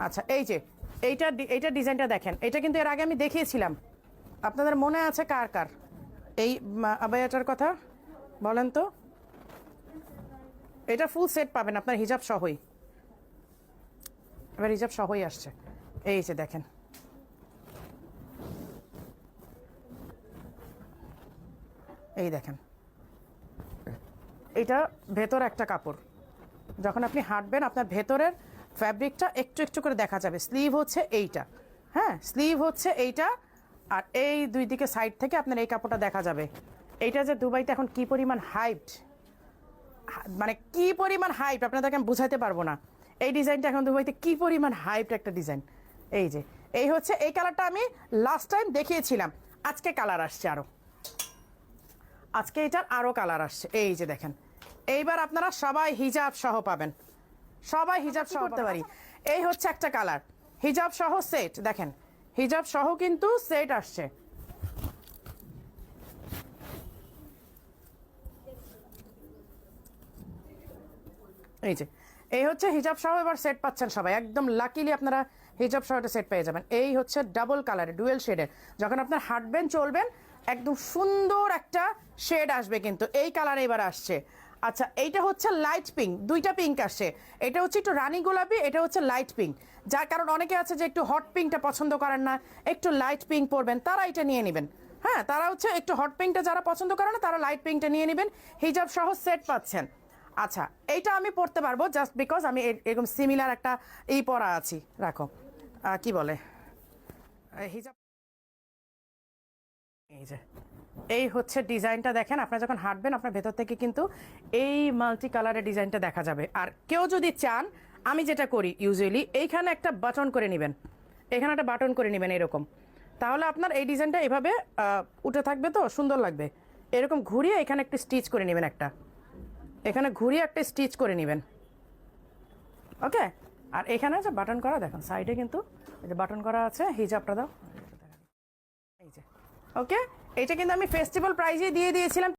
আচ্ছা এই যে এইটা ডিজাইনটা দেখেন, এটা কিন্তু এর আগে আমি দেখিয়েছিলাম, আপনাদের মনে আছে কার কার এই আবায়াটার কথা বলেন তো? এটা ফুল সেট পাবেন আপনার হিজাব সহই, এবার হিজাব সহই আসছে। এই যে দেখেন, এই দেখেন, এটা ভেতর একটা কাপড়, যখন আপনি হাঁটবেন আপনার ভেতরের ফ্যাব্রিকটা একটু একটু করে দেখা যাবে। স্লিভ হচ্ছে এইটা, হ্যাঁ স্লিভ হচ্ছে এইটা, আর এই দুই দিকে সাইড থেকে আপনার এই কাপড়টা দেখা যাবে। এইটা যে দুবাইতে এখন কি পরিমাণ হাইপড, মানে কি পরিমাণ হাইপ আপনাদেরকে আমি বুঝাইতে পারবো না। এই ডিজাইনটা এখন দুবাইতে কি পরিমাণ হাইপড একটা ডিজাইন। এই যে এই হচ্ছে এই কালারটা আমি লাস্ট টাইম দেখিয়েছিলাম, আজকে কালার আসছে আরও, আজকে এটার আরও কালার আসছে। এই যে দেখেন, এইবার আপনারা সবাই হিজাব সহ পাবেন, সবাই হিজাব সহ করতে পারি। এই হচ্ছে একটা কালার হিজাব সহ সেট, দেখেন হিজাব সহ কিন্তু সেট আসছে। এই যে এই হচ্ছে হিজাব সহ এবার সেট পাচ্ছেন সবাই, একদম লাকিলি আপনারা হিজাব সহ একটা সেট পেয়ে যাবেন। এই হচ্ছে ডাবল কালারের ডুয়েল শেডের, যখন আপনার হাঁটবেন চলবেন একদম সুন্দর একটা শেড আসবে, কিন্তু এই কালারে এবার আসছে। আচ্ছা এইটা হচ্ছে লাইট পিঙ্ক, দুইটা পিঙ্ক আসছে, এটা হচ্ছে একটু রানী গোলাপি, এটা হচ্ছে লাইট পিঙ্ক। যার কারণ অনেকে আছে যে একটু হট পিঙ্কটা পছন্দ করেন না, একটু লাইট পিঙ্ক পরবেন, তারা এটা নিয়ে নেবেন। হ্যাঁ তারা হচ্ছে একটু হট পিঙ্কটা যারা পছন্দ করে না তারা লাইট পিঙ্কটা নিয়ে নেবেন, হিজাব সহ সেট পাচ্ছেন। আচ্ছা এইটা আমি পড়তে পারবো জাস্ট বিকজ আমি এরকম সিমিলার একটা এই পরা আছি। রাখো কি বলে হিজাব, এই যে এই হচ্ছে ডিজাইনটা দেখেন, আপনারা যখন হাঁটবেন আপনার ভেতর থেকে কিন্তু এই মাল্টি কালারের ডিজাইনটা দেখা যাবে। আর কেউ যদি চান, আমি যেটা করি ইউজুয়ালি এইখানে একটা বাটন করে নেবেন, এখানে একটা বাটন করে নেবেন এরকম, তাহলে আপনার এই ডিজাইনটা এভাবে উঠে থাকবে, তো সুন্দর লাগবে। এরকম ঘুরিয়ে এখানে একটা স্টিচ করে নেবেন, একটা এখানে ঘুরিয়ে একটা স্টিচ করে নেবেন, ওকে। আর এখানে যে বাটন করা দেখুন সাইডে কিন্তু এই যে বাটন করা আছে, হিজাবটা দাও, এই যে ওকে। এটা কিন্তু আমি ফেস্টিভ্যাল প্রাইজে দিয়ে দিয়েছিলাম